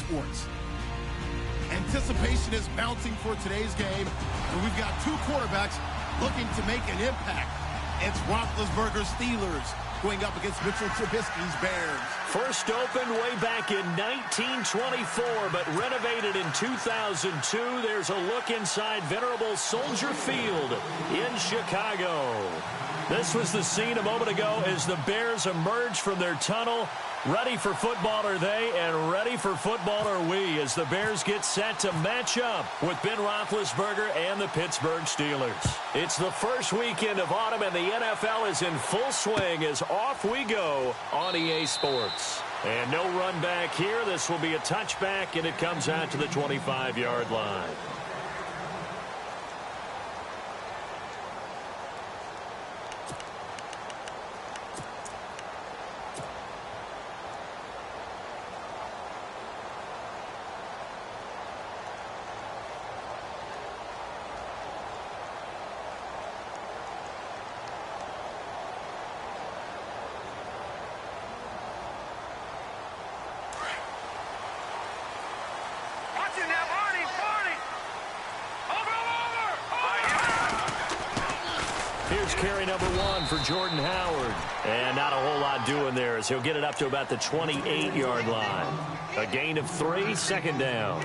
Sports. Anticipation is mounting for today's game, and we've got two quarterbacks looking to make an impact. It's Roethlisberger's Steelers going up against Mitchell Trubisky's Bears. First opened way back in 1924, but renovated in 2002. There's a look inside venerable Soldier Field in Chicago. This was the scene a moment ago as the Bears emerged from their tunnel. Ready for football are they, and ready for football are we, as the Bears get set to match up with Ben Roethlisberger and the Pittsburgh Steelers. It's the first weekend of autumn, and the NFL is in full swing as off we go on EA Sports. And no run back here. This will be a touchback, and it comes out to the 25-yard line. Carry number 1 for Jordan Howard. And not a whole lot doing there as he'll get it up to about the 28-yard line. A gain of 3, second down.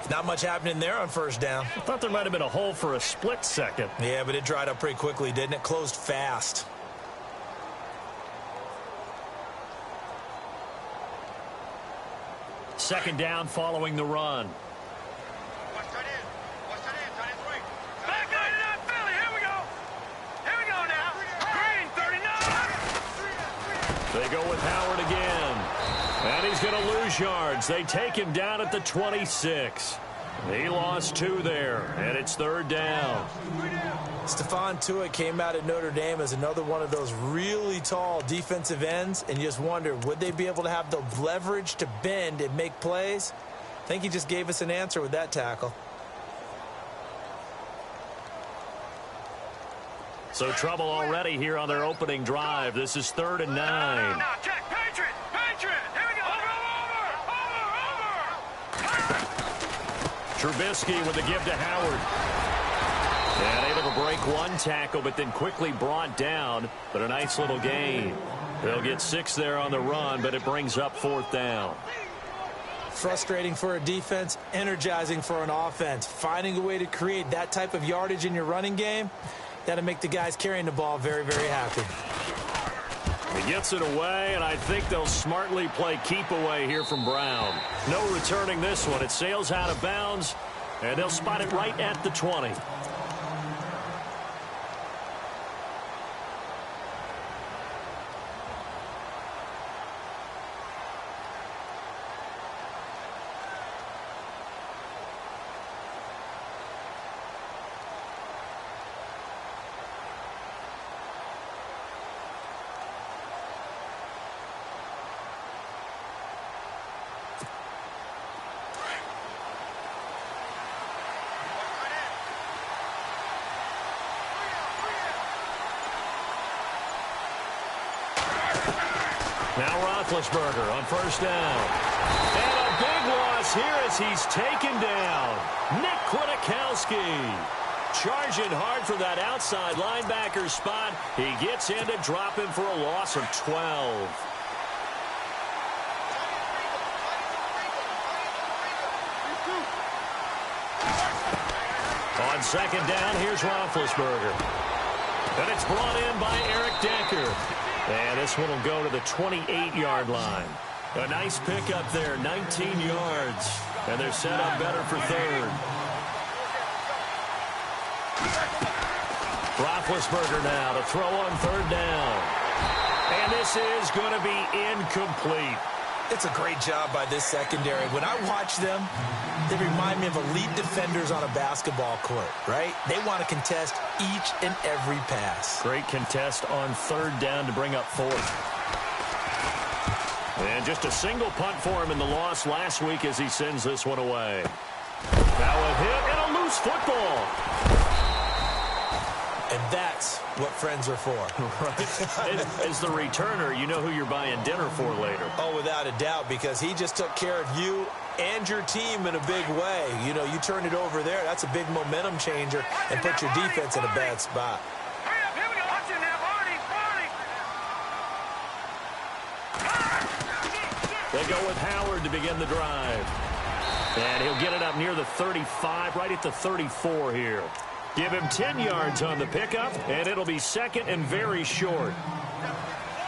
Not much happening there on first down. I thought there might have been a hole for a split second. Yeah, but it dried up pretty quickly, didn't it? Closed fast. Second down following the run. They go with Howard again. And he's going to lose yards. They take him down at the 26. He lost 2 there, and it's third down. Stephon Tuitt came out at Notre Dame as another one of those really tall defensive ends, and you just wonder, would they be able to have the leverage to bend and make plays? I think he just gave us an answer with that tackle. So trouble already here on their opening drive. This is 3rd and 9. Now, check. Patriot. Here we go. Over. Trubisky with the give to Howard. And able to break 1 tackle, but then quickly brought down. But a nice little gain. They'll get 6 there on the run, but it brings up 4th down. Frustrating for a defense, energizing for an offense. Finding a way to create that type of yardage in your running game, that'll make the guys carrying the ball very, very happy. He gets it away, and I think they'll smartly play keep away here from Brown. No returning this one. It sails out of bounds, and they'll spot it right at the 20. Now Roethlisberger on first down. And a big loss here as he's taken down. Nick Kwiatkowski charging hard for that outside linebacker spot. He gets in to drop him for a loss of 12. On second down, here's Roethlisberger. And it's brought in by Eric Decker. And this one will go to the 28-yard line. A nice pickup there, 19 yards. And they're set up better for third. Roethlisberger now to throw on third down. And this is going to be incomplete. It's a great job by this secondary. When I watch them, they remind me of elite defenders on a basketball court, right? They want to contest each and every pass. Great contest on third down to bring up fourth. And just a single punt for him in the loss last week as he sends this one away. Now a hit and a loose football. And that's what friends are for. Right. As the returner, you know who you're buying dinner for later. Oh, without a doubt, because he just took care of you and your team in a big way. You know, you turn it over there, that's a big momentum changer, and put your defense in a bad spot. Hurry up, here we go. Watch it now, Barney. They go with Howard to begin the drive. And he'll get it up near the 35, right at the 34 here. Give him 10 yards on the pickup, and it'll be second and very short.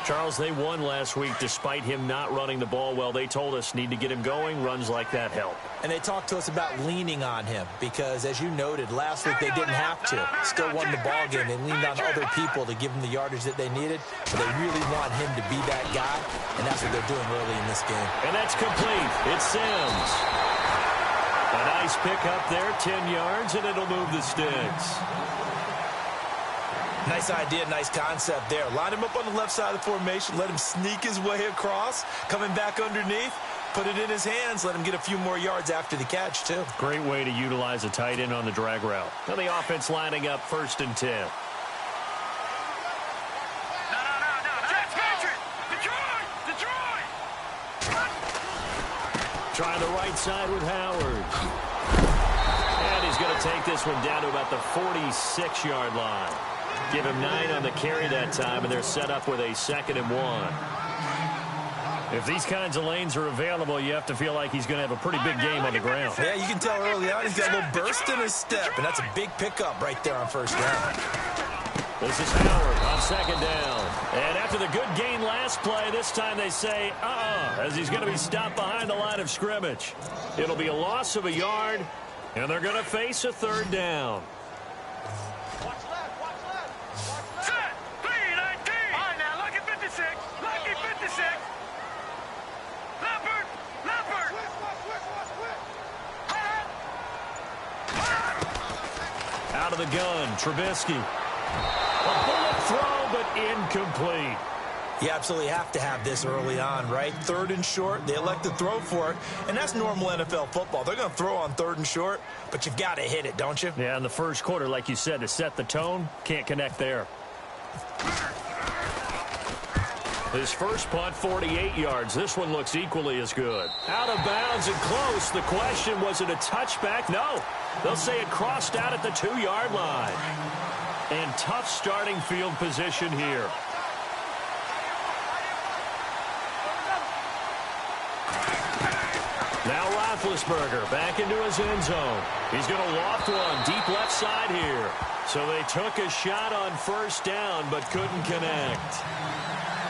Charles, they won last week despite him not running the ball well. They told us need to get him going. Runs like that help. And they talked to us about leaning on him because, as you noted, last week they didn't have to. Still won the ball game. They leaned on other people to give them the yardage that they needed. But they really want him to be that guy, and that's what they're doing early in this game. And that's complete. It's Sims. A nice pick up there, 10 yards, and it'll move the sticks. Nice idea, nice concept there. Line him up on the left side of the formation, let him sneak his way across, coming back underneath, put it in his hands, let him get a few more yards after the catch, too. Great way to utilize a tight end on the drag route. Now the offense lining up 1st and 10. No. Jack Patrick. Detroit. Trying the right side with Howard. And he's going to take this one down to about the 46-yard line. Give him 9 on the carry that time, and they're set up with a 2nd and 1. If these kinds of lanes are available, you have to feel like he's going to have a pretty big game on the ground. Yeah, you can tell early on he's got a little burst in his step, and that's a big pickup right there on 1st down. This is Howard on 2nd down. And after the good gain last play, this time they say, as he's going to be stopped behind the line of scrimmage. It'll be a loss of a yard, and they're going to face a 3rd down. Set. 3-19. All right, now, lucky 56. Lucky 56. Leopard. Out of the gun, Trubisky. A bullet throw, but incomplete. You absolutely have to have this early on, right? 3rd and short, they elect to throw for it, and that's normal NFL football. They're going to throw on 3rd and short, but you've got to hit it, don't you? Yeah, in the first quarter, like you said, to set the tone, can't connect there. His first punt, 48 yards. This one looks equally as good. Out of bounds and close. The question, was it a touchback? No. They'll say it crossed out at the 2-yard line. And tough starting field position here. Now Roethlisberger back into his end zone. He's going to loft one deep left side here. So they took a shot on 1st down but couldn't connect.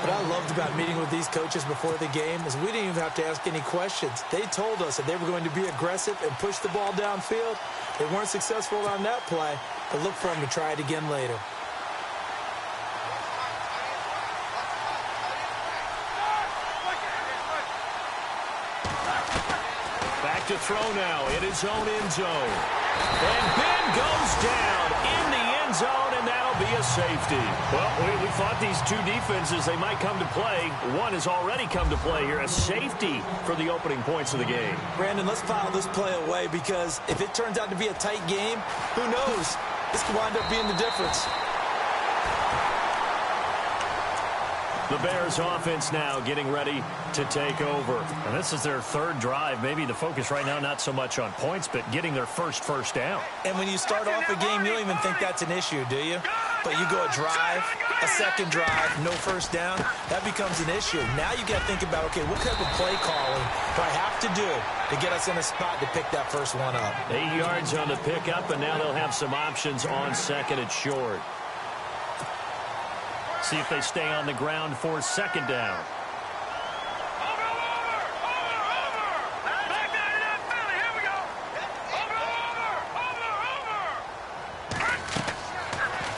What I loved about meeting with these coaches before the game is we didn't even have to ask any questions. They told us that they were going to be aggressive and push the ball downfield. They weren't successful on that play, but look for them to try it again later. Back to throw now in his own end zone. And Ben goes down in the end zone, and that'll be a safety. Well, we thought these two defenses, they might come to play. One has already come to play here, a safety for the opening points of the game. Brandon, let's file this play away because if it turns out to be a tight game, who knows? This could wind up being the difference. The Bears offense now getting ready to take over. And this is their 3rd drive. Maybe the focus right now not so much on points, but getting their first down. And when you start off a game, you don't even think that's an issue, do you? But you go a drive, a 2nd drive, no 1st down, that becomes an issue. Now you got to think about, okay, what type of play calling do I have to do to get us in a spot to pick that first one up? 8 yards on the pickup, and now they'll have some options on 2nd and short. See if they stay on the ground for 2nd down. Over. Back down to that Philly. Here we go. Over.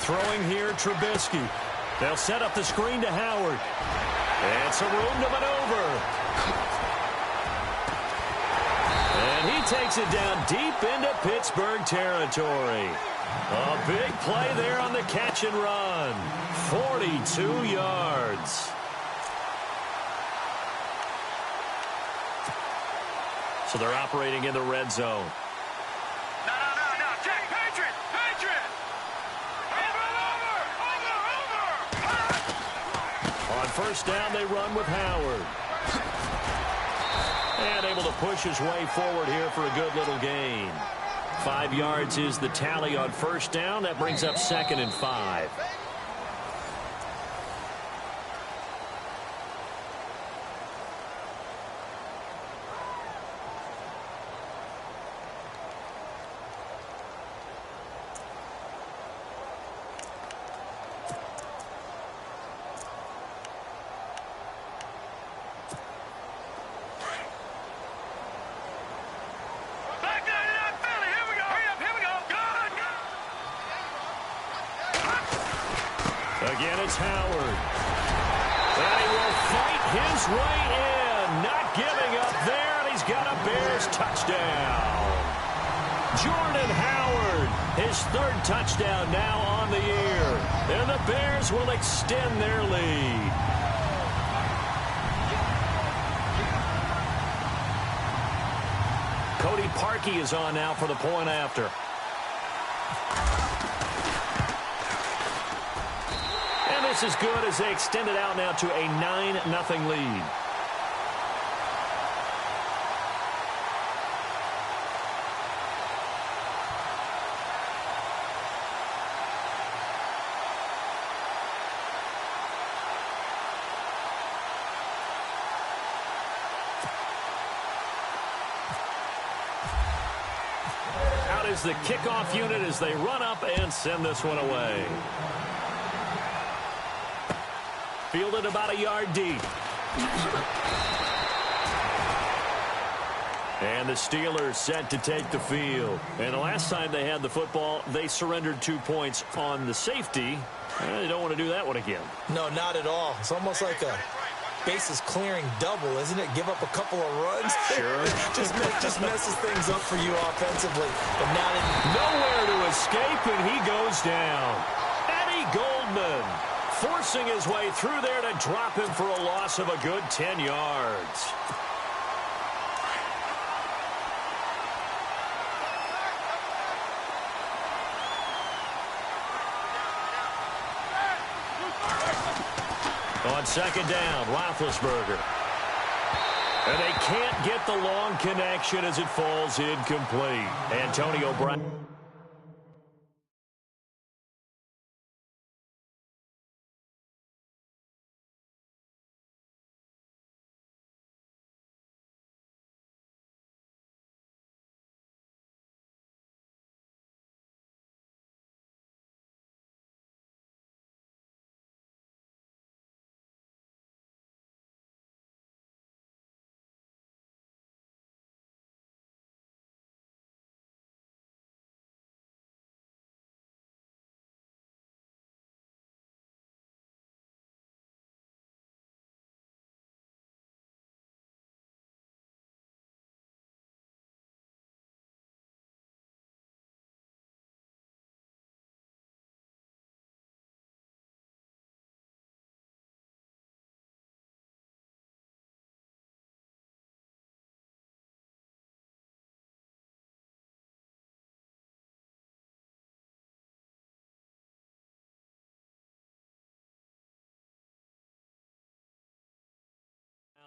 Throwing here, Trubisky. They'll set up the screen to Howard. And some room to maneuver. And he takes it down deep into Pittsburgh territory. A big play there on the catch and run. 42 yards. So they're operating in the red zone. No. Jack Patrick. Over. first down, they run with Howard. And able to push his way forward here for a good little gain. 5 yards is the tally on first down. That brings up 2nd and 5. Again, it's Howard. And he will fight his way in. Not giving up there, and he's got a Bears touchdown. Jordan Howard, his 3rd touchdown now on the year. And the Bears will extend their lead. Cody Parkey is on now for the point after. This is good as they extend it out now to a 9-0 lead. Out is the kickoff unit as they run up and send this one away. Fielded about a yard deep. And the Steelers set to take the field. And the last time they had the football, they surrendered 2 points on the safety. They don't want to do that one again. No, not at all. It's almost like a bases clearing double, isn't it? Give up a couple of runs. Sure. just messes things up for you offensively. But now nowhere to escape, and he goes down. Eddie Goldman forcing his way through there to drop him for a loss of a good 10 yards. On 2nd down, Roethlisberger. And they can't get the long connection as it falls incomplete. Antonio Brown.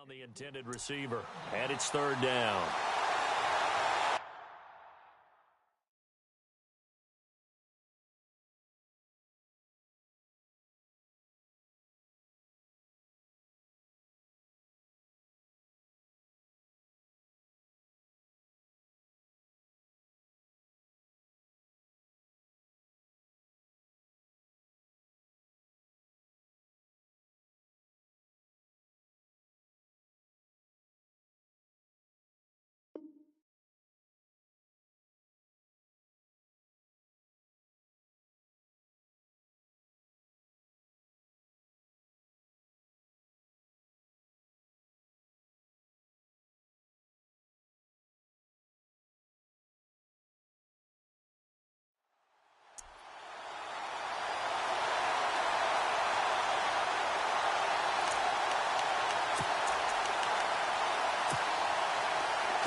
The intended receiver, and it's 3rd down.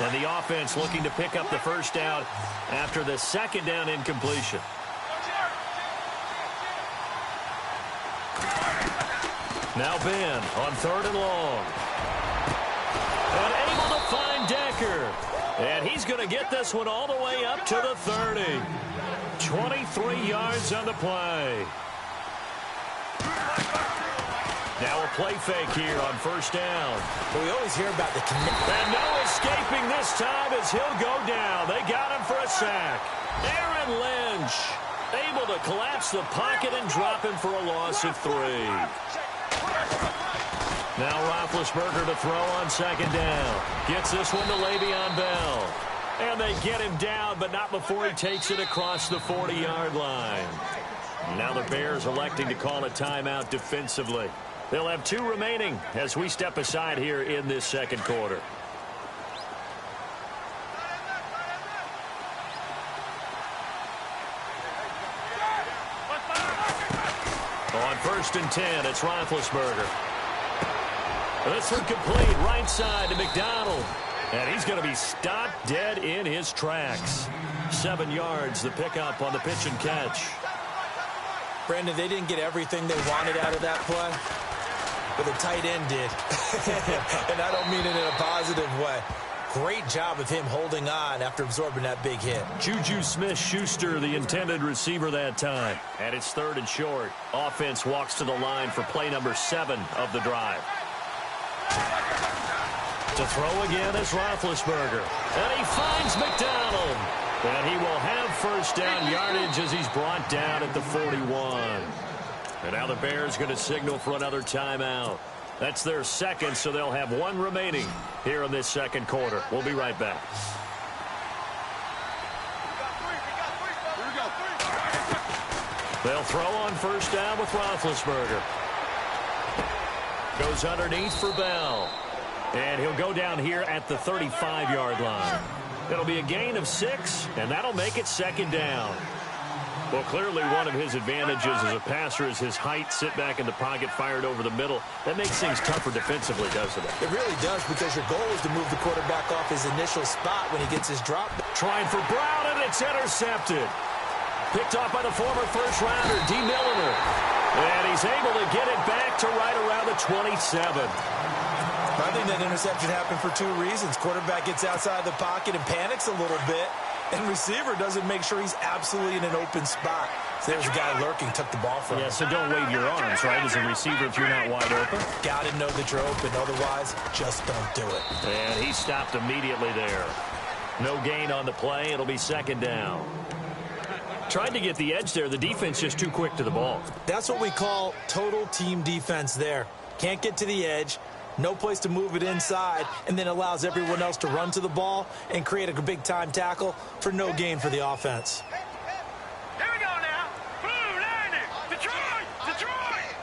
And the offense looking to pick up the first down after the 2nd down incompletion. Now Ben on 3rd and long. And able to find Decker. And he's going to get this one all the way up to the 30. 23 yards on the play. Now a play fake here on 1st down. Well, we always hear about the connection. And no escaping this time as he'll go down. They got him for a sack. Aaron Lynch able to collapse the pocket and drop him for a loss of 3. Now Roethlisberger to throw on 2nd down. Gets this one to Le'Veon Bell. And they get him down, but not before he takes it across the 40-yard line. Now the Bears electing to call a timeout defensively. They'll have 2 remaining as we step aside here in this 2nd quarter. On 1st and 10, it's Roethlisberger. This one complete, right side to McDonald. And he's going to be stopped dead in his tracks. 7 yards, the pickup on the pitch and catch. Brandon, they didn't get everything they wanted out of that play, but the tight end did. And I don't mean it in a positive way. Great job of him holding on after absorbing that big hit. Juju Smith-Schuster, the intended receiver that time. And it's 3rd and short. Offense walks to the line for play number 7 of the drive. To throw again is Roethlisberger. And he finds McDonald. And he will have 1st down yardage as he's brought down at the 41. And now the Bears going to signal for another timeout. That's their 2nd, so they'll have 1 remaining here in this 2nd quarter. We'll be right back. They'll throw on 1st down with Roethlisberger. Goes underneath for Bell. And he'll go down here at the 35-yard line. It'll be a gain of 6, and that'll make it 2nd down. Well, clearly one of his advantages as a passer is his height, sit back in the pocket, fired over the middle. That makes things tougher defensively, doesn't it? It really does, because your goal is to move the quarterback off his initial spot when he gets his drop. Trying for Brown, and it's intercepted. Picked off by the former 1st-rounder, D. Milliner. And he's able to get it back to right around the 27. I think that interception happened for 2 reasons. Quarterback gets outside the pocket and panics a little bit, and receiver doesn't make sure he's absolutely in an open spot. So there's a guy lurking, took the ball from him. Yeah, so don't wave your arms, right, as a receiver if you're not wide open. Got to know that you're open. Otherwise, just don't do it. And he stopped immediately there. No gain on the play. It'll be 2nd down. Tried to get the edge there. The defense just too quick to the ball. That's what we call total team defense there. Can't get to the edge. No place to move it inside, and then allows everyone else to run to the ball and create a big-time tackle for no gain for the offense. Here we go now. Blue, landing. Detroit, Detroit.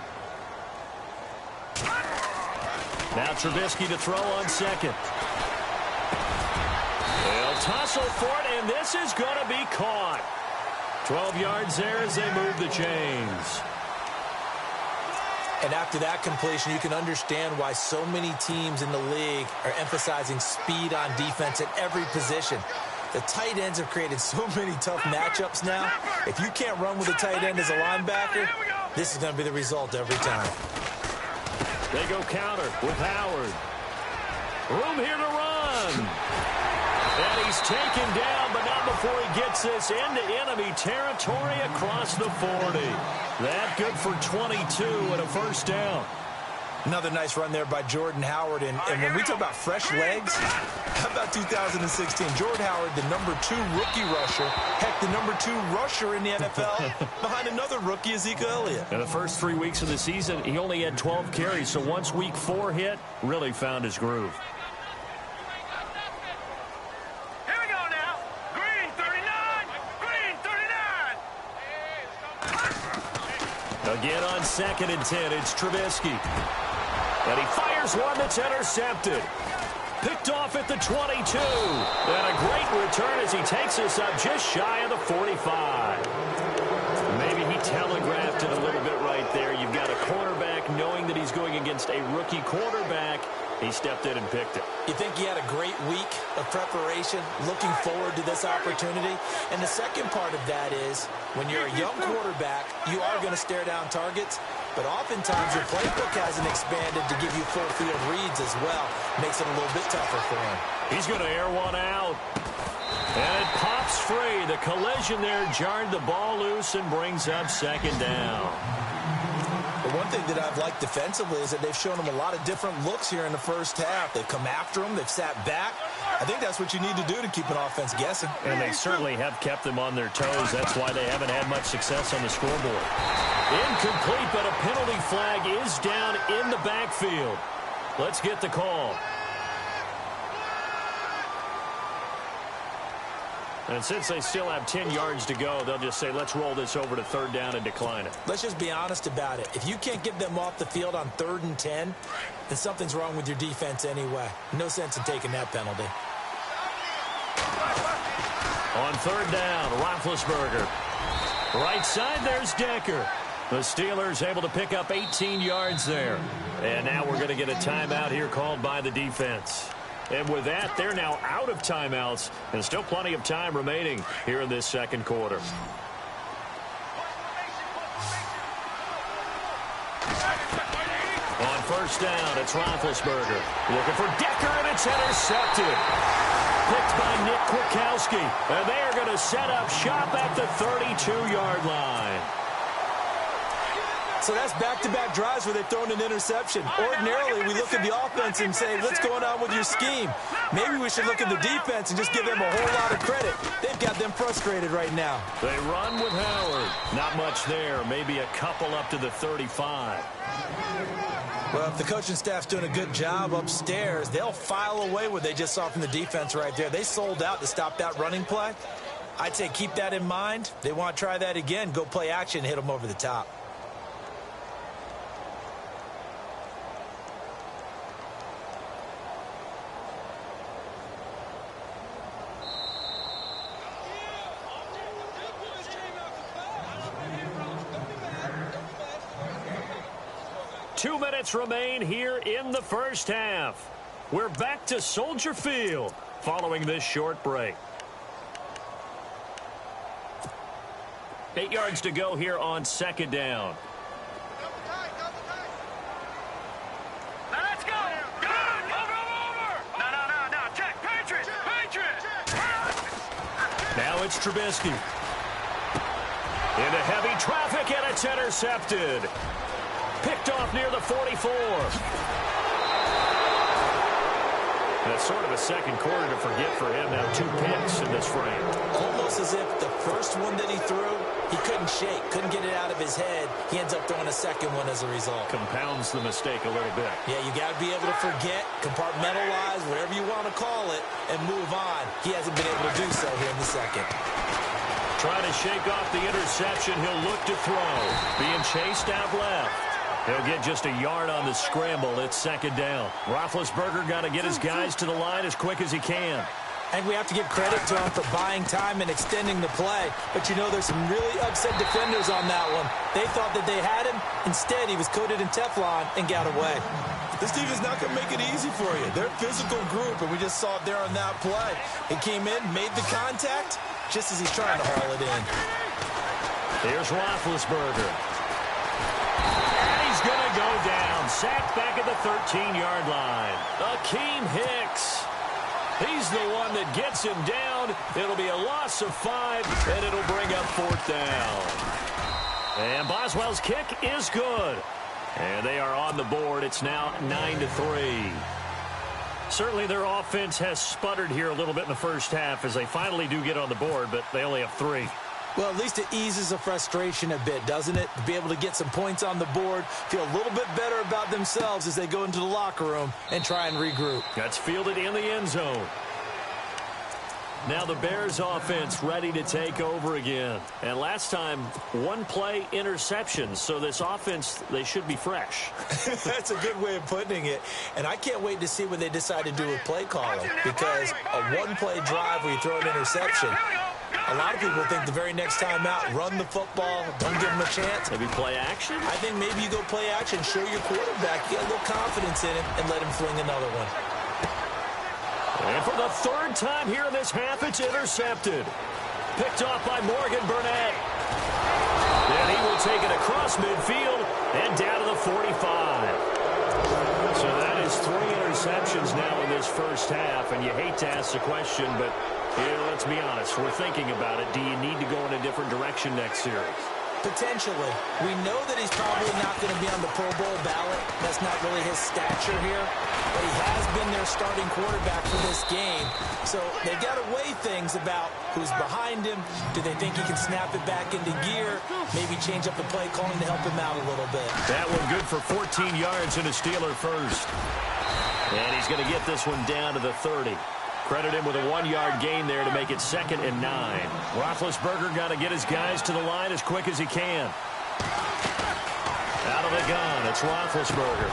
Now Trubisky to throw on 2nd. They'll tussle for it, and this is going to be caught. 12 yards there as they move the chains. And after that completion, you can understand why so many teams in the league are emphasizing speed on defense at every position. The tight ends have created so many tough matchups now. If you can't run with a tight end as a linebacker, this is going to be the result every time. They go counter with Howard. Room here to run. And he's taken down, but not before he gets this into enemy territory across the 40. That good for 22 and a 1st down. Another nice run there by Jordan Howard. And when we talk about fresh legs, how about 2016? Jordan Howard, the #2 rookie rusher. Heck, the #2 rusher in the NFL behind another rookie, Ezekiel Elliott. In the first 3 weeks of the season, he only had 12 carries. So once week 4 hit, really found his groove. Again on 2nd and 10, it's Trubisky. And he fires one that's intercepted. Picked off at the 22. And a great return as he takes us up just shy of the 45. Maybe he telegraphed it a little bit right there. You've got a quarterback knowing that he's going against a rookie quarterback. He stepped in and picked it. You think he had a great week of preparation, looking forward to this opportunity? And the second part of that is, when you're a young quarterback, you are going to stare down targets, but oftentimes your playbook hasn't expanded to give you full field reads as well. Makes it a little bit tougher for him. He's going to air one out. And it pops free. The collision there jarred the ball loose and brings up second down. The one thing that I've liked defensively is that they've shown him a lot of different looks here in the first half. They've come after him. They've sat back. I think that's what you need to do to keep an offense guessing. And they certainly have kept them on their toes. That's why they haven't had much success on the scoreboard. Incomplete, but a penalty flag is down in the backfield. Let's get the call. And since they still have 10 yards to go, they'll just say, let's roll this over to third down and decline it. Let's just be honest about it. If you can't get them off the field on 3rd and 10, then something's wrong with your defense anyway. No sense in taking that penalty. On third down, Roethlisberger. Right side, there's Decker. The Steelers able to pick up 18 yards there. And now we're going to get a timeout here called by the defense. And with that, they're now out of timeouts, and still plenty of time remaining here in this second quarter. On first down, it's Roethlisberger. Looking for Decker, and it's intercepted. Picked by Nick Kwiatkowski. And they are going to set up shop at the 32-yard line. So that's back-to-back drives where they've thrown an interception. Ordinarily, we look at the offense and say, what's going on with your scheme? Maybe we should look at the defense and just give them a whole lot of credit. They've got them frustrated right now. They run with Howard. Not much there. Maybe a couple up to the 35. Well, if the coaching staff's doing a good job upstairs, they'll file away what they just saw from the defense right there. They sold out to stop that running play. I'd say keep that in mind. They want to try that again. Go play action, hit them over the top. Two minutes remain here in the first half. We're back to Soldier Field following this short break. 8 yards to go here on second down. Now let's go. Go. Over. No. Check. Patriots. Now it's Trubisky. Into heavy traffic, and it's intercepted. Picked off near the 44. That's sort of a second quarter to forget for him. Now 2 picks in this frame. Almost as if the first one that he threw, he couldn't shake, couldn't get it out of his head. He ends up throwing a second one as a result. Compounds the mistake a little bit. Yeah, you got to be able to forget, compartmentalize, whatever you want to call it, and move on. He hasn't been able to do so here in the second. Trying to shake off the interception. He'll look to throw. Being chased out left. He'll get just a yard on the scramble. It's second down. Roethlisberger got to get his guys to the line as quick as he can. And we have to give credit to him for buying time and extending the play. But you know, there's some really upset defenders on that one. They thought that they had him. Instead, he was coated in Teflon and got away. This team is not going to make it easy for you. They're a physical group, and we just saw it there on that play. He came in, made the contact, just as he's trying to haul it in. Here's Roethlisberger. He's going to go down. Sacked back at the 13-yard line. Akeem Hicks. He's the one that gets him down. It'll be a loss of 5, and it'll bring up fourth down. And Boswell's kick is good. And they are on the board. It's now 9-3. Certainly their offense has sputtered here a little bit in the first half as they finally do get on the board, but they only have 3. Well, at least it eases the frustration a bit, doesn't it? To be able to get some points on the board, feel a little bit better about themselves as they go into the locker room and try and regroup. That's fielded in the end zone. Now the Bears offense ready to take over again. And last time, 1-play interception. So this offense, they should be fresh. That's a good way of putting it. And I can't wait to see what they decide to do with play calling. Because a 1-play drive where you throw an interception, a lot of people think the very next time out, run the football, don't give them a chance. Maybe play action? I think maybe you go play action, show your quarterback, get a little confidence in him, and let him fling another one. And for the 3rd time here in this half, it's intercepted. Picked off by Morgan Burnett. And he will take it across midfield and down to the 45. So that is 3 interceptions now in this first half, and you hate to ask the question, but here, let's be honest, we're thinking about it. Do you need to go in a different direction next series? Potentially. We know that he's probably not going to be on the Pro Bowl ballot. That's not really his stature here. But he has been their starting quarterback for this game. So they've got to weigh things about who's behind him. Do they think he can snap it back into gear? Maybe change up the play calling to help him out a little bit. That one good for 14 yards and a Steeler first. And he's going to get this one down to the 30. Credit him with a 1-yard gain there to make it 2nd and 9. Roethlisberger got to get his guys to the line as quick as he can. Out of the gun, it's Roethlisberger.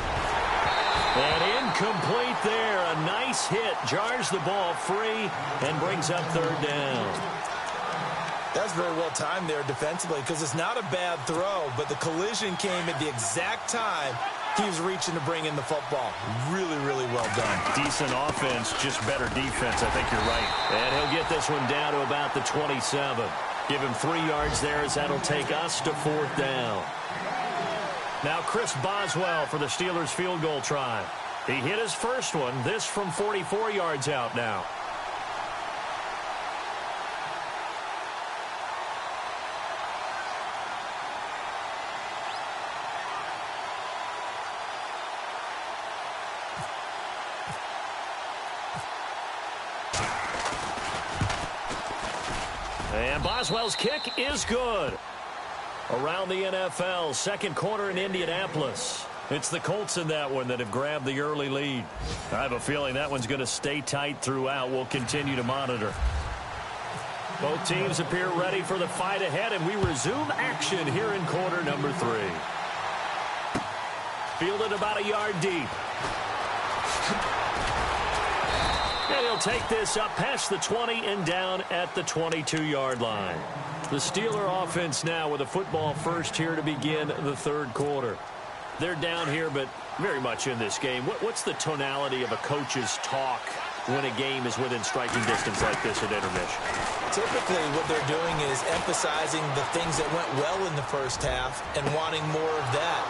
And incomplete there. A nice hit. Jars the ball free and brings up 3rd down. That's very well timed there defensively because it's not a bad throw, but the collision came at the exact time he was reaching to bring in the football. Really, really well done. Decent offense, just better defense. I think you're right. And he'll get this one down to about the 27. Give him 3 yards there as that'll take us to 4th down. Now Chris Boswell for the Steelers field goal try. He hit his first one. This from 44 yards out now. And Boswell's kick is good. Around the NFL, 2nd quarter in Indianapolis. It's the Colts in that one that have grabbed the early lead. I have a feeling that one's going to stay tight throughout. We'll continue to monitor. Both teams appear ready for the fight ahead, and we resume action here in quarter number 3. Fielded about a yard deep. And he'll take this up past the 20 and down at the 22-yard line. The Steeler offense now with a football first here to begin the 3rd quarter. They're down here, but very much in this game. What's the tonality of a coach's talk when a game is within striking distance like this at intermission? Typically, what they're doing is emphasizing the things that went well in the first half and wanting more of that.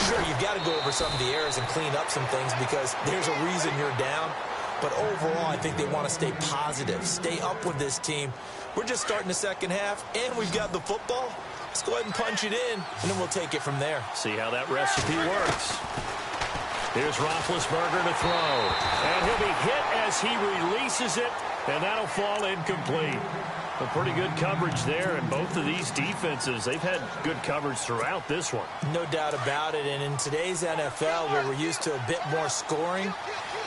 Sure, you've got to go over some of the errors and clean up some things because there's a reason you're down. But overall, I think they want to stay positive, stay up with this team. We're just starting the second half, and we've got the football. Let's go ahead and punch it in, and then we'll take it from there. See how that recipe works. Here's Roethlisberger to throw. And he'll be hit as he releases it, and that'll fall incomplete. A pretty good coverage there, and both of these defenses, they've had good coverage throughout this one. No doubt about it, and in today's NFL, where we're used to a bit more scoring,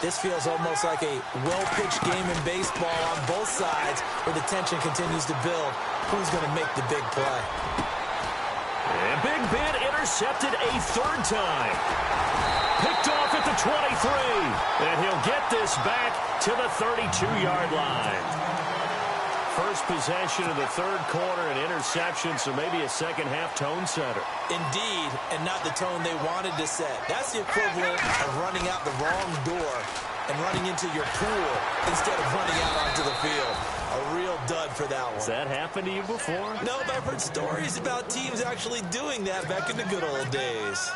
this feels almost like a well-pitched game in baseball on both sides where the tension continues to build. Who's going to make the big play? And Big Ben intercepted a 3rd time. Picked off at the 23. And he'll get this back to the 32-yard line. First possession of the 3rd quarter, an interception, so maybe a second-half tone setter. Indeed, and not the tone they wanted to set. That's the equivalent of running out the wrong door and running into your pool instead of running out onto the field. A real dud for that one. Has that happened to you before? No, but I've heard stories about teams actually doing that back in the good old days.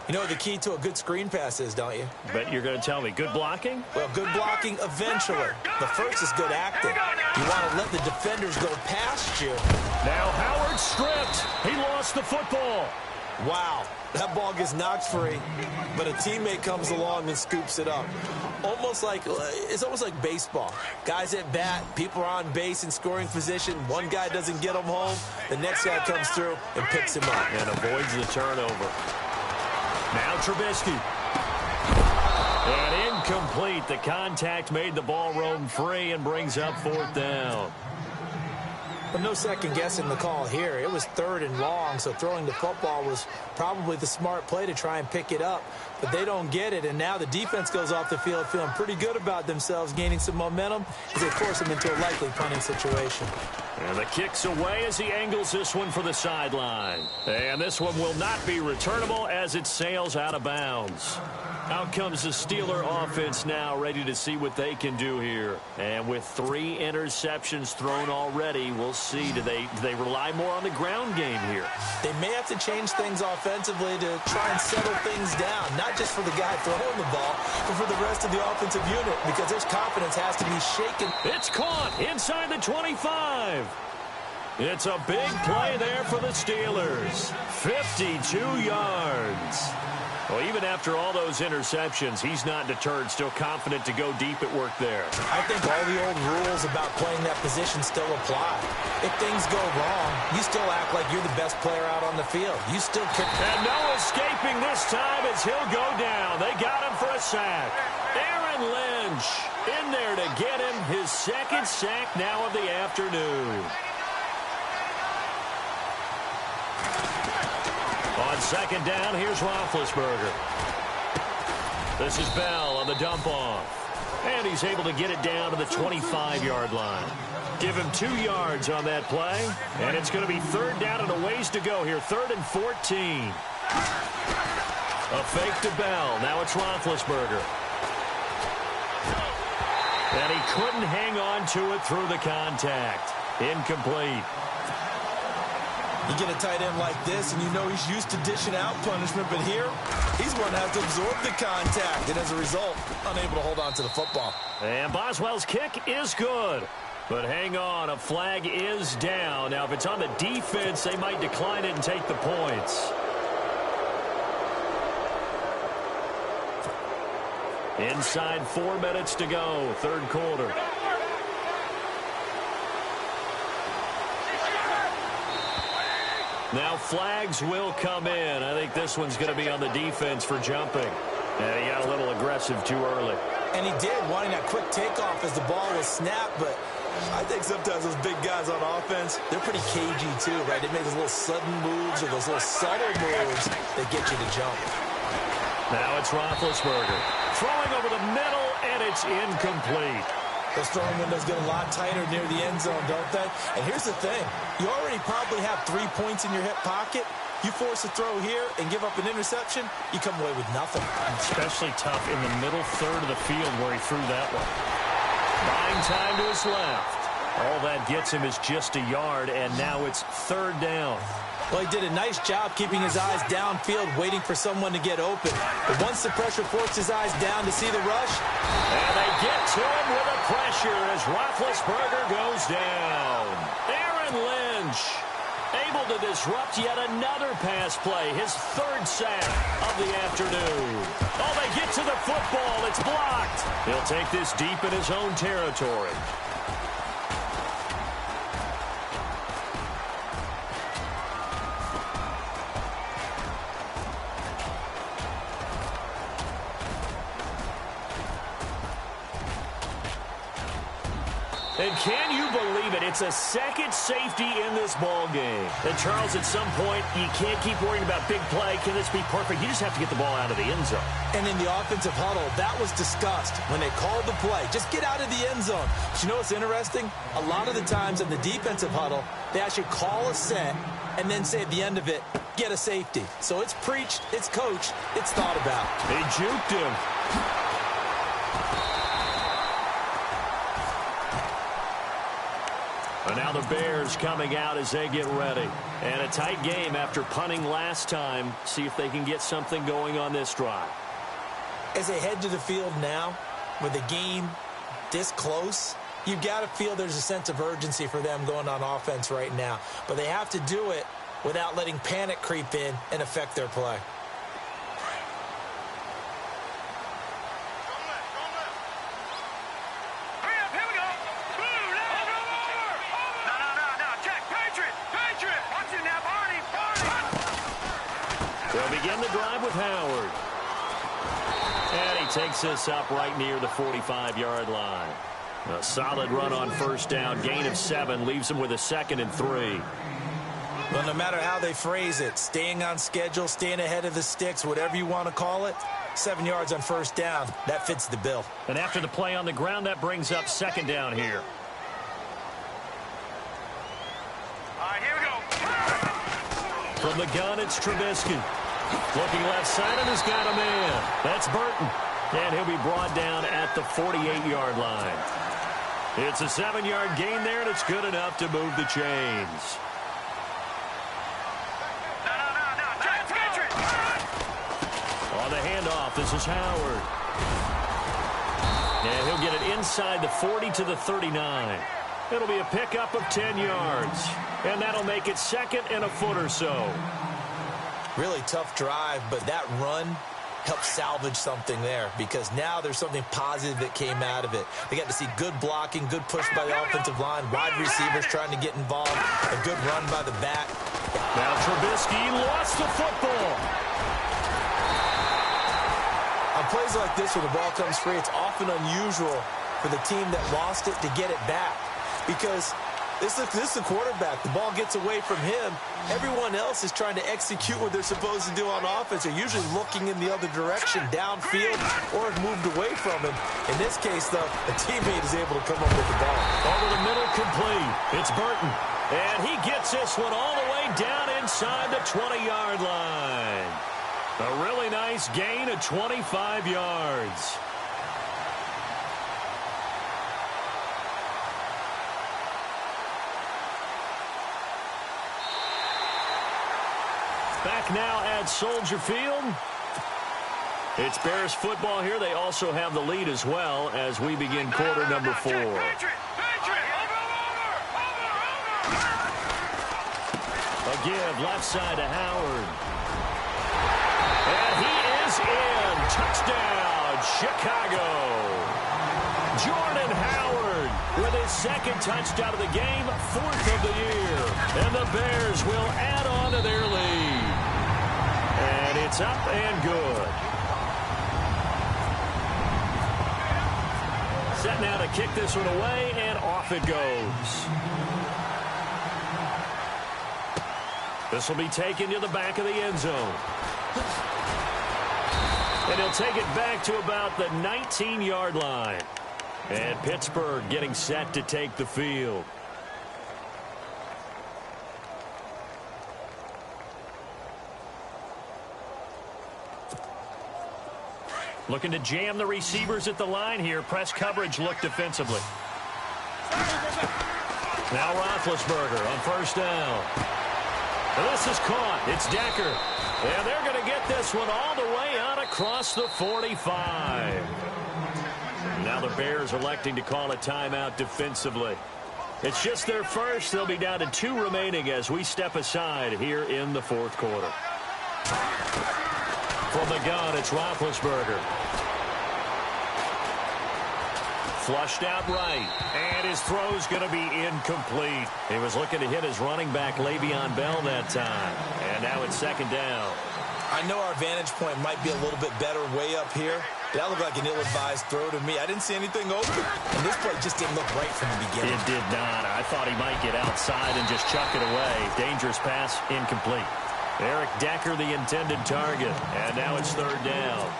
You know what the key to a good screen pass is, don't you? Bet you're going to tell me. Good blocking? Well, good blocking eventually. The first is good acting. You want to let the defenders go past you. Now Howard stripped. He lost the football. Wow, that ball gets knocked free, but a teammate comes along and scoops it up. It's almost like baseball. Guys at bat, people are on base in scoring position. One guy doesn't get him home. The next guy comes through and picks him up. And avoids the turnover. Now Trubisky. And incomplete. The contact made the ball roam free and brings up 4th down. But no second guessing the call here. It was 3rd and long, so throwing the football was probably the smart play to try and pick it up. But they don't get it, and now the defense goes off the field feeling pretty good about themselves, gaining some momentum as they force them into a likely punting situation. And the kick's away as he angles this one for the sideline. And this one will not be returnable as it sails out of bounds. Out comes the Steeler offense now, ready to see what they can do here. And with 3 interceptions thrown already, we'll see. Do they rely more on the ground game here? They may have to change things offensively to try and settle things down, not just for the guy throwing the ball, but for the rest of the offensive unit, because their confidence has to be shaken. It's caught inside the 25. It's a big play there for the Steelers. 52 yards. Well, even after all those interceptions, he's not deterred, still confident to go deep at work there. I think all the old rules about playing that position still apply. If things go wrong, you still act like you're the best player out on the field. You still kick. And no escaping this time as he'll go down. They got him for a sack. Aaron Lynch in there to get him his second sack now of the afternoon. On second down, here's Roethlisberger. This is Bell on the dump-off. And he's able to get it down to the 25-yard line. Give him 2 yards on that play. And it's going to be third down and a ways to go here. 3rd and 14. A fake to Bell. Now it's Roethlisberger. And he couldn't hang on to it through the contact. Incomplete. You get a tight end like this, and you know he's used to dishing out punishment, but here, he's going to have to absorb the contact, and as a result, unable to hold on to the football. And Boswell's kick is good. But hang on, a flag is down. Now, if it's on the defense, they might decline it and take the points. Inside 4 minutes to go, 3rd quarter. Now flags will come in. I think this one's going to be on the defense for jumping. And he got a little aggressive too early. And he did, wanting that quick takeoff as the ball was snapped, but I think sometimes those big guys on offense, they're pretty cagey too, right? They make those little sudden moves or those little subtle moves that get you to jump. Now it's Roethlisberger. Throwing over the middle, and it's incomplete. Those throwing windows get a lot tighter near the end zone, don't they? And here's the thing. You already probably have 3 points in your hip pocket. You force a throw here and give up an interception, you come away with nothing. Especially tough in the middle third of the field where he threw that one. Buying time to his left. All that gets him is just a yard, and now it's 3rd down. Well, he did a nice job keeping his eyes downfield, waiting for someone to get open. But once the pressure forced his eyes down to see the rush. And they get to him with the pressure as Roethlisberger goes down. Aaron Lynch able to disrupt yet another pass play, his 3rd sack of the afternoon. Oh, they get to the football. It's blocked. He'll take this deep in his own territory. And can you believe it? It's a second safety in this ball game. And Charles, at some point, you can't keep worrying about big play. Can this be perfect? You just have to get the ball out of the end zone. And in the offensive huddle, that was discussed when they called the play. Just get out of the end zone. But you know what's interesting? A lot of the times in the defensive huddle, they actually call a set and then say at the end of it, get a safety. So it's preached, it's coached, it's thought about. They juked him. And now the Bears coming out as they get ready. And a tight game after punting last time. See if they can get something going on this drive. As they head to the field now, with the game this close, you've got to feel there's a sense of urgency for them going on offense right now. But they have to do it without letting panic creep in and affect their play. They'll begin the drive with Howard. And he takes this up right near the 45-yard line. A solid run on 1st down. Gain of 7 leaves him with a 2nd and 3. Well, no matter how they phrase it, staying on schedule, staying ahead of the sticks, whatever you want to call it, 7 yards on 1st down, that fits the bill. And after the play on the ground, that brings up 2nd down here. All right, here we go. From the gun, it's Trubisky. Looking left side and has got a man. That's Burton. And he'll be brought down at the 48-yard line. It's a 7-yard gain there, and it's good enough to move the chains. On the handoff, this is Howard. And he'll get it inside the 40 to the 39. It'll be a pickup of 10 yards. And that'll make it second and a foot or so. Really tough drive, but that run helped salvage something there because now there's something positive that came out of it. They got to see good blocking, good push by the offensive line, wide receivers trying to get involved, a good run by the back. Now Trubisky lost the football. On plays like this where the ball comes free, it's often unusual for the team that lost it to get it back because this is the quarterback. The ball gets away from him. Everyone else is trying to execute what they're supposed to do on offense. They're usually looking in the other direction, downfield, or have moved away from him. In this case, though, a teammate is able to come up with the ball. Over the middle, complete. It's Burton. And he gets this one all the way down inside the 20-yard line. A really nice gain of 25 yards. Back now at Soldier Field. It's Bears football here. They also have the lead as well as we begin quarter number 4. A give left side to Howard. And he is in. Touchdown, Chicago. Jordan Howard with his second touchdown of the game, 4th of the year. And the Bears will add on to their lead. And it's up and good. Set now to kick this one away, and off it goes. This will be taken to the back of the end zone. And he'll take it back to about the 19-yard line. And Pittsburgh getting set to take the field. Looking to jam the receivers at the line here. Press coverage look defensively. Now Roethlisberger on first down. And this is caught. It's Decker. And they're going to get this one all the way out across the 45. Now the Bears electing to call a timeout defensively. It's just their first. They'll be down to 2 remaining as we step aside here in the 4th quarter. From the gun, it's Roethlisberger. Flushed out right. And his throw's going to be incomplete. He was looking to hit his running back, Le'Veon Bell, that time. And now it's second down. I know our vantage point might be a little bit better way up here. That looked like an ill-advised throw to me. I didn't see anything open. And this play just didn't look right from the beginning. It did not. I thought he might get outside and just chuck it away. Dangerous pass, incomplete. Eric Decker, the intended target. And now it's third down.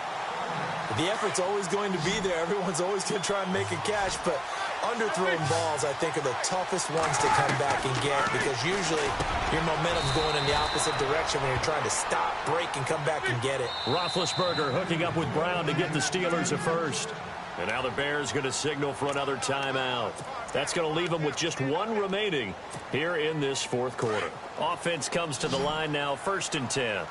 The effort's always going to be there. Everyone's always going to try and make a catch, but underthrown balls, I think, are the toughest ones to come back and get because usually your momentum's going in the opposite direction when you're trying to stop, break, and come back and get it. Roethlisberger hooking up with Brown to get the Steelers a first. And now the Bears going to signal for another timeout. That's going to leave them with just 1 remaining here in this 4th quarter. Offense comes to the line now, 1st and 10.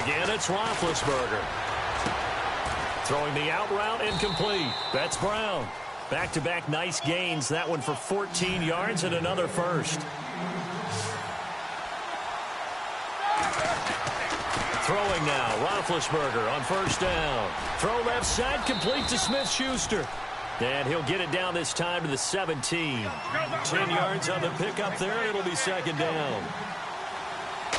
Again, it's Roethlisberger. Throwing the out route incomplete. That's Brown. Back-to-back nice gains. That one for 14 yards and another first. Throwing now, Roethlisberger on first down. Throw left side, complete to Smith-Schuster. And he'll get it down this time to the 17. 10 yards on the pickup there. It'll be second down.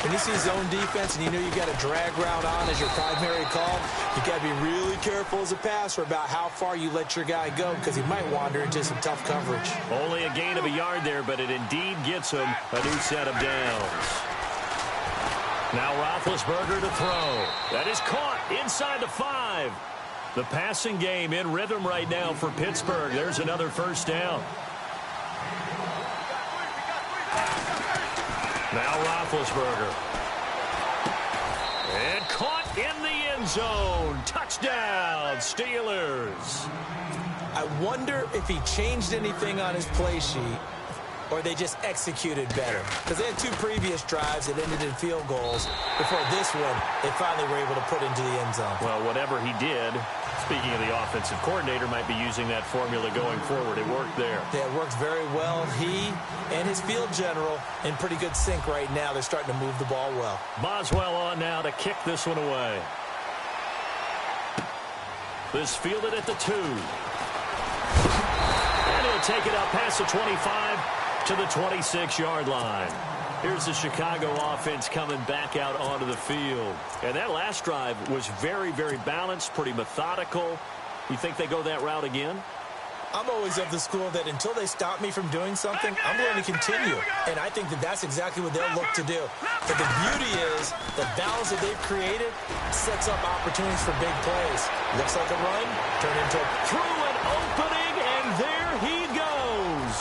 When you see zone defense and you know you got a drag route on as your primary call, you got to be really careful as a passer about how far you let your guy go because he might wander into some tough coverage. Only a gain of a yard there, but it indeed gets him a new set of downs. Now Roethlisberger to throw. That is caught inside the 5. The passing game in rhythm right now for Pittsburgh. There's another first down. Now Roethlisberger. And caught in the end zone. Touchdown, Steelers. I wonder if he changed anything on his play sheet or they just executed better. Because they had two previous drives that ended in field goals. Before this one, they finally were able to put into the end zone. Well, whatever he did, speaking of the offensive coordinator, might be using that formula going forward. It worked there. Yeah, it worked very well. He and his field general in pretty good sync right now. They're starting to move the ball well. Boswell on now to kick this one away. This fielded at the 2. And he'll take it up past the 25 to the 26-yard line. Here's the Chicago offense coming back out onto the field. And that last drive was very, very balanced, pretty methodical. You think they go that route again? I'm always of the school that until they stop me from doing something, I'm going to continue. And I think that that's exactly what they'll look to do. But the beauty is the balance that they've created sets up opportunities for big plays. Looks like a run, turn into a through an opening, and there he goes.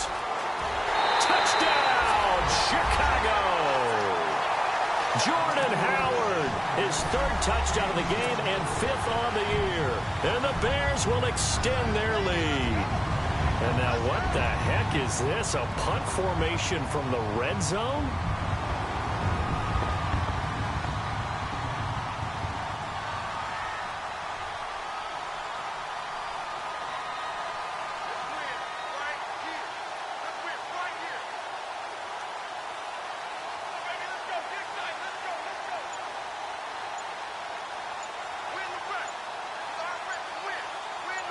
Touchdown, Chicago. Jordan Howard, his 3rd touchdown of the game and 5th on the year. And the Bears will extend their lead. And now what the heck is this? A punt formation from the red zone?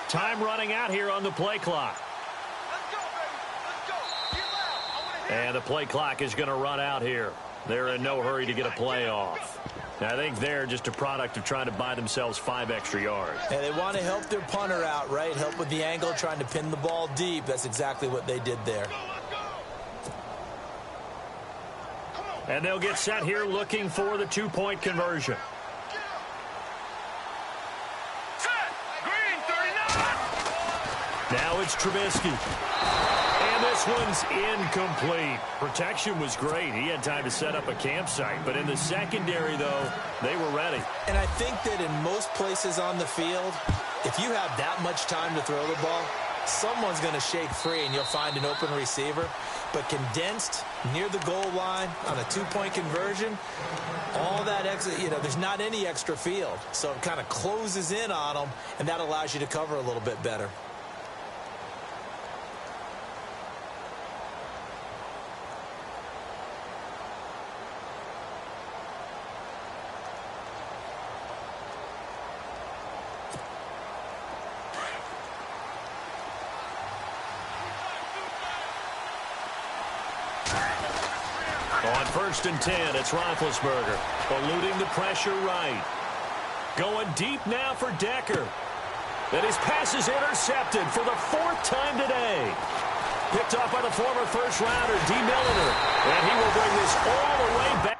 Time running out here on the play clock. And the play clock is going to run out here. They're in no hurry to get a play off. I think they're just a product of trying to buy themselves 5 extra yards. And they want to help their punter out, right? Help with the angle, trying to pin the ball deep. That's exactly what they did there. And they'll get set here looking for the 2-point conversion. Now it's Trubisky. And this one's incomplete. Protection was great. He had time to set up a campsite. But in the secondary, though, they were ready. And I think that in most places on the field, if you have that much time to throw the ball, someone's going to shake free and you'll find an open receiver. But condensed near the goal line on a 2-point conversion, all that extra, there's not any extra field. So it kind of closes in on them, and that allows you to cover a little bit better. On 1st and 10, it's Roethlisberger, eluding the pressure right. Going deep now for Decker. And his pass is intercepted for the 4th time today. Picked off by the former first-rounder, D. Milliner. And he will bring this all the way back.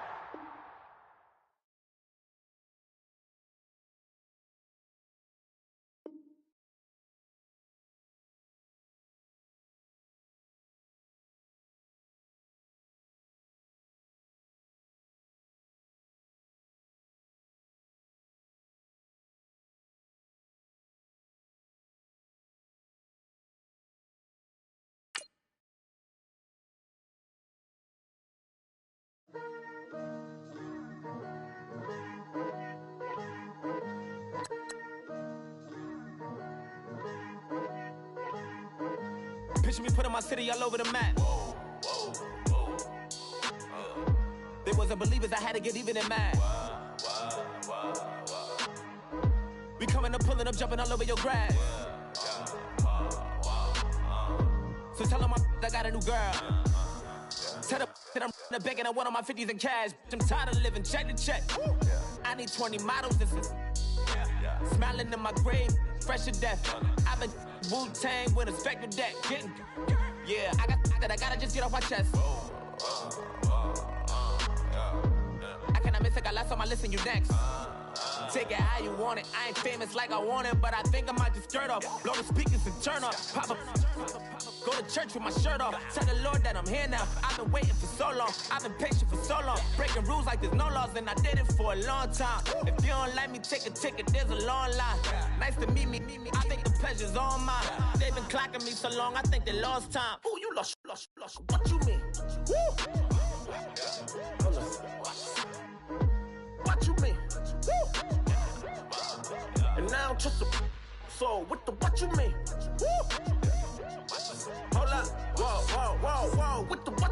Picture me putting my city all over the map. They wasn't believers, I had to get even in mad. We coming up, pulling up, jumping all over your grass. So tell them I got a new girl. Tell them that I'm begging on one of my 50s in cash. I'm tired of living check to check. I need 20 models, this is smiling in my grave, fresh to death. I've been Wu-Tang with a spectre deck. Getting, yeah, I gotta just get off my chest. I cannot miss it, got last on my list and you next. Take it how you want it. I ain't famous like I want it, but I think I might just skirt off. Blow the speakers and turn up. Pop up. Go to church with my shirt off. Tell the Lord that I'm here now. I've been waiting for so long. I've been patient for so long. Breaking rules like there's no laws, and I did it for a long time. If you don't like me, take a ticket. There's a long line. Nice to meet me. I think the pleasure's all mine. They've been clocking me so long, I think they lost time. Ooh, you lost. What you mean? Woo! What you mean? Woo! And now I'm just a so with the what you mean? Woo! Hold up, whoa, with the what